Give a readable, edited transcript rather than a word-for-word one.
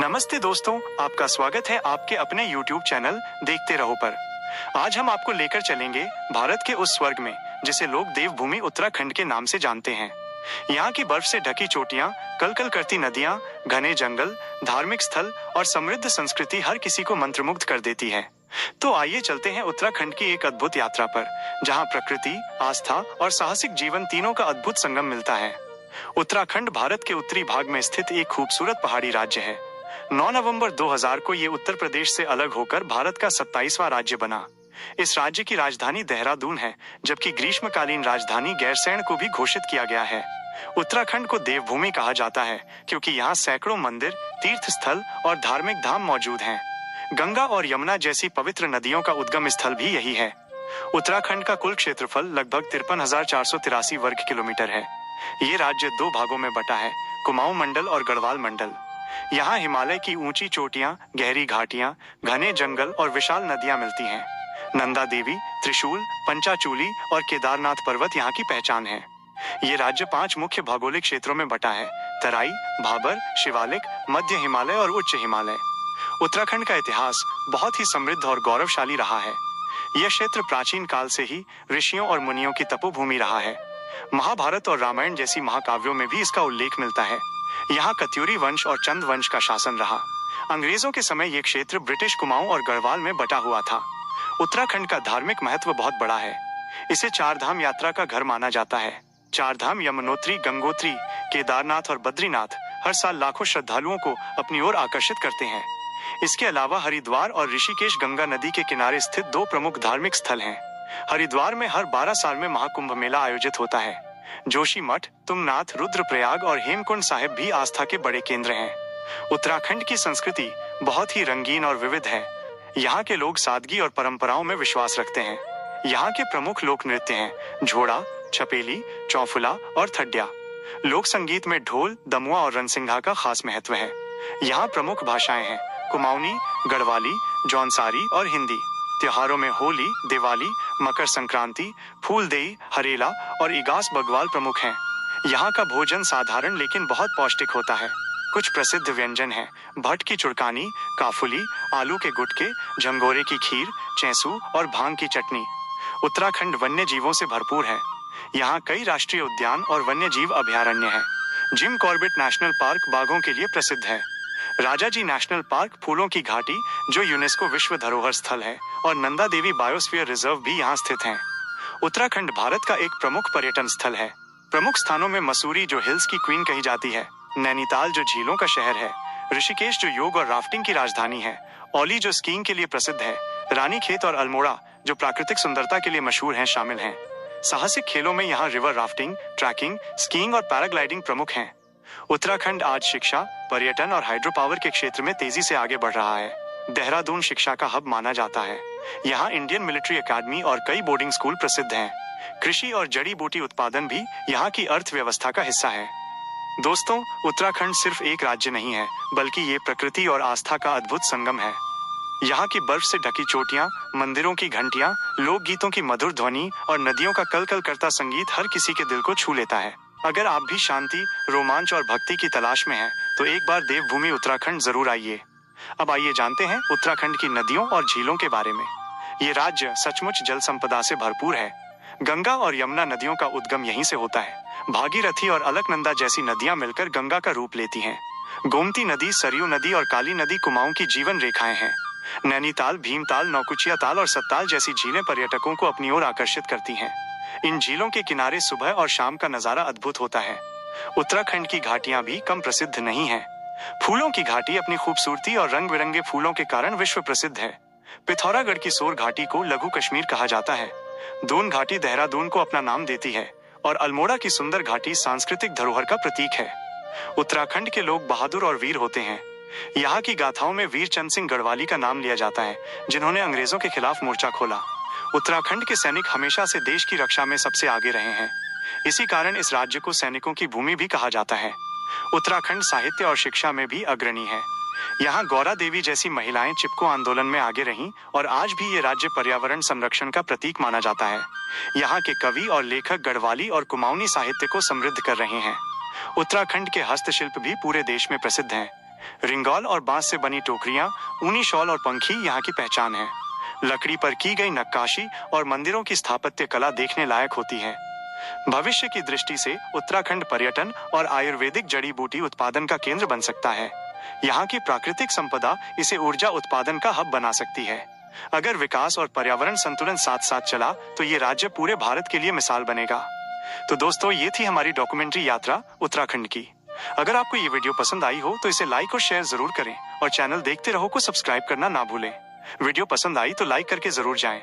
नमस्ते दोस्तों, आपका स्वागत है आपके अपने YouTube चैनल देखते रहो पर। आज हम आपको लेकर चलेंगे भारत के उस स्वर्ग में जिसे लोग देवभूमि उत्तराखंड के नाम से जानते हैं। यहाँ की बर्फ से ढकी चोटियाँ, कलकल करती नदियाँ, घने जंगल, धार्मिक स्थल और समृद्ध संस्कृति हर किसी को मंत्रमुग्ध कर देती है। तो आइए चलते हैं उत्तराखंड की एक अद्भुत यात्रा पर, जहाँ प्रकृति, आस्था और साहसिक जीवन तीनों का अद्भुत संगम मिलता है। उत्तराखंड भारत के उत्तरी भाग में स्थित एक खूबसूरत पहाड़ी राज्य है। 9 नवंबर 2000 को ये उत्तर प्रदेश से अलग होकर भारत का 27वां राज्य बना। इस राज्य की राजधानी देहरादून है, जबकि ग्रीष्मकालीन राजधानी गैरसैंण को भी घोषित किया गया है। उत्तराखंड को देवभूमि कहा जाता है क्योंकि यहाँ सैकड़ों मंदिर, तीर्थ स्थल और धार्मिक धाम मौजूद हैं। गंगा और यमुना जैसी पवित्र नदियों का उद्गम स्थल भी यही है। उत्तराखंड का कुल क्षेत्रफल लगभग 53,483 वर्ग किलोमीटर है। ये राज्य 2 भागों में बटा है, कुमाऊं मंडल और गढ़वाल मंडल। यहाँ हिमालय की ऊंची चोटियां, गहरी घाटियां, घने जंगल और विशाल नदियां मिलती हैं। नंदा देवी, त्रिशूल, पंचाचूली और केदारनाथ पर्वत यहाँ की पहचान है। ये राज्य 5 मुख्य भौगोलिक क्षेत्रों में बटा है: तराई, भाबर, शिवालिक, मध्य हिमालय और उच्च हिमालय। उत्तराखंड का इतिहास बहुत ही समृद्ध और गौरवशाली रहा है। यह क्षेत्र प्राचीन काल से ही ऋषियों और मुनियों की तपोभूमि रहा है। महाभारत और रामायण जैसी महाकाव्यों में भी इसका उल्लेख मिलता है। यहाँ कत्यूरी वंश और चंद वंश का शासन रहा। अंग्रेजों के समय यह क्षेत्र ब्रिटिश कुमाऊं और गढ़वाल में बटा हुआ था। उत्तराखंड का धार्मिक महत्व बहुत बड़ा है। इसे 4 धाम यात्रा का घर माना जाता है। 4 धाम यमुनोत्री, गंगोत्री, केदारनाथ और बद्रीनाथ हर साल लाखों श्रद्धालुओं को अपनी ओर आकर्षित करते हैं। इसके अलावा हरिद्वार और ऋषिकेश गंगा नदी के किनारे स्थित 2 प्रमुख धार्मिक स्थल हैं। हरिद्वार में हर 12 साल में महाकुंभ मेला आयोजित होता है। जोशीमठ, तुंगनाथ, रुद्रप्रयाग और हेमकुंड साहिब भी आस्था के बड़े केंद्र हैं। उत्तराखंड की संस्कृति बहुत ही रंगीन और विविध है। यहाँ के लोग सादगी और परंपराओं में विश्वास रखते हैं। यहाँ के प्रमुख लोक नृत्य हैं झोड़ा, छपेली, चौफुला और थड्या। लोक संगीत में ढोल, दमुआ और रणसिंघा का खास महत्व है। यहाँ प्रमुख भाषाएं हैं कुमाऊनी, गढ़वाली, जौनसारी और हिंदी। त्योहारों में होली, दिवाली, मकर संक्रांति, फूलदेई, हरेला और इगास बग्वाल प्रमुख हैं। यहाँ का भोजन साधारण लेकिन बहुत पौष्टिक होता है। कुछ प्रसिद्ध व्यंजन हैं भट्ट की चुड़कानी, काफुली, आलू के गुटके, झंगोरे की खीर, चैसू और भांग की चटनी। उत्तराखंड वन्य जीवों से भरपूर है। यहाँ कई राष्ट्रीय उद्यान और वन्य जीव अभयारण्य हैं। जिम कॉर्बेट नेशनल पार्क बाघों के लिए प्रसिद्ध है। राजाजी नेशनल पार्क फूलों की घाटी, जो यूनेस्को विश्व धरोहर स्थल है, और नंदा देवी बायोस्फीयर रिजर्व भी यहाँ स्थित हैं। उत्तराखंड भारत का एक प्रमुख पर्यटन स्थल है। प्रमुख स्थानों में मसूरी, जो हिल्स की क्वीन कही जाती है, नैनीताल, जो झीलों का शहर है, ऋषिकेश, जो योग और राफ्टिंग की राजधानी है, औली, जो स्कीइंग के लिए प्रसिद्ध है, रानीखेत और अल्मोड़ा, जो प्राकृतिक सुंदरता के लिए मशहूर हैं, शामिल हैं। साहसिक खेलों में यहाँ रिवर राफ्टिंग, ट्रैकिंग, स्कीइंग और पैराग्लाइडिंग प्रमुख हैं। उत्तराखंड आज शिक्षा, पर्यटन और हाइड्रो पावर के क्षेत्र में तेजी से आगे बढ़ रहा है। देहरादून शिक्षा का हब माना जाता है। यहाँ इंडियन मिलिट्री एकेडमी और कई बोर्डिंग स्कूल प्रसिद्ध हैं। कृषि और जड़ी बूटी उत्पादन भी यहाँ की अर्थव्यवस्था का हिस्सा है। दोस्तों, उत्तराखंड सिर्फ एक राज्य नहीं है, बल्कि ये प्रकृति और आस्था का अद्भुत संगम है। यहाँ की बर्फ से ढकी चोटियाँ, मंदिरों की घंटियाँ, लोकगीतों की मधुर ध्वनि और नदियों का कलकल करता संगीत हर किसी के दिल को छू लेता है। अगर आप भी शांति, रोमांच और भक्ति की तलाश में हैं, तो एक बार देवभूमि उत्तराखंड जरूर आइए। अब आइए जानते हैं उत्तराखंड की नदियों और झीलों के बारे में। ये राज्य सचमुच जल संपदा से भरपूर है। गंगा और यमुना नदियों का उद्गम यहीं से होता है। भागीरथी और अलकनंदा जैसी नदियां मिलकर गंगा का रूप लेती हैं। गोमती नदी, सरयू नदी और काली नदी कुमाऊं की जीवन रेखाएं हैं। नैनीताल, भीमताल, नौकुचिया ताल और सत्ताल जैसी झीलें पर्यटकों को अपनी ओर आकर्षित करती हैं। इन झीलों के किनारे सुबह और शाम का नजारा अद्भुत होता है। उत्तराखंड की घाटियां भी कम प्रसिद्ध नहीं हैं। फूलों की घाटी अपनी खूबसूरती और रंग बिरंगे फूलों के कारण विश्व प्रसिद्ध है। पिथौरागढ़ की सोर घाटी को लघु कश्मीर कहा जाता है। दून घाटी देहरादून को अपना नाम देती है और अल्मोड़ा की सुंदर घाटी सांस्कृतिक धरोहर का प्रतीक है। उत्तराखंड के लोग बहादुर और वीर होते हैं। यहाँ की गाथाओं में वीर चंद सिंह गढ़वाली का नाम लिया जाता है, जिन्होंने अंग्रेजों के खिलाफ मोर्चा खोला। उत्तराखंड के सैनिक हमेशा से देश की रक्षा में सबसे आगे रहे हैं। इसी कारण इस राज्य को सैनिकों की भूमि भी कहा जाता है। उत्तराखंड साहित्य और शिक्षा में भी अग्रणी है। यहाँ गौरा देवी जैसी महिलाएं चिपको आंदोलन में आगे रहीं और आज भी ये राज्य पर्यावरण संरक्षण का प्रतीक माना जाता है। यहाँ के कवि और लेखक गढ़वाली और कुमाऊनी साहित्य को समृद्ध कर रहे हैं। उत्तराखंड के हस्तशिल्प भी पूरे देश में प्रसिद्ध हैं। रिंगौल और बांस से बनी टोकरियां, ऊनी शॉल और पंखी यहाँ की पहचान है। लकड़ी पर की गई नक्काशी और मंदिरों की स्थापत्य कला देखने लायक होती है। भविष्य की दृष्टि से उत्तराखंड पर्यटन और आयुर्वेदिक जड़ी बूटी उत्पादन का केंद्र बन सकता है। यहाँ की प्राकृतिक संपदा इसे ऊर्जा उत्पादन का हब बना सकती है। अगर विकास और पर्यावरण संतुलन साथ साथ चला तो ये राज्य पूरे भारत के लिए मिसाल बनेगा। तो दोस्तों, ये थी हमारी डॉक्यूमेंट्री यात्रा उत्तराखंड की। अगर आपको ये वीडियो पसंद आई हो तो इसे लाइक और शेयर जरूर करें और चैनल देखते रहो को सब्सक्राइब करना ना भूलें। वीडियो पसंद आई तो लाइक करके जरूर जाएं।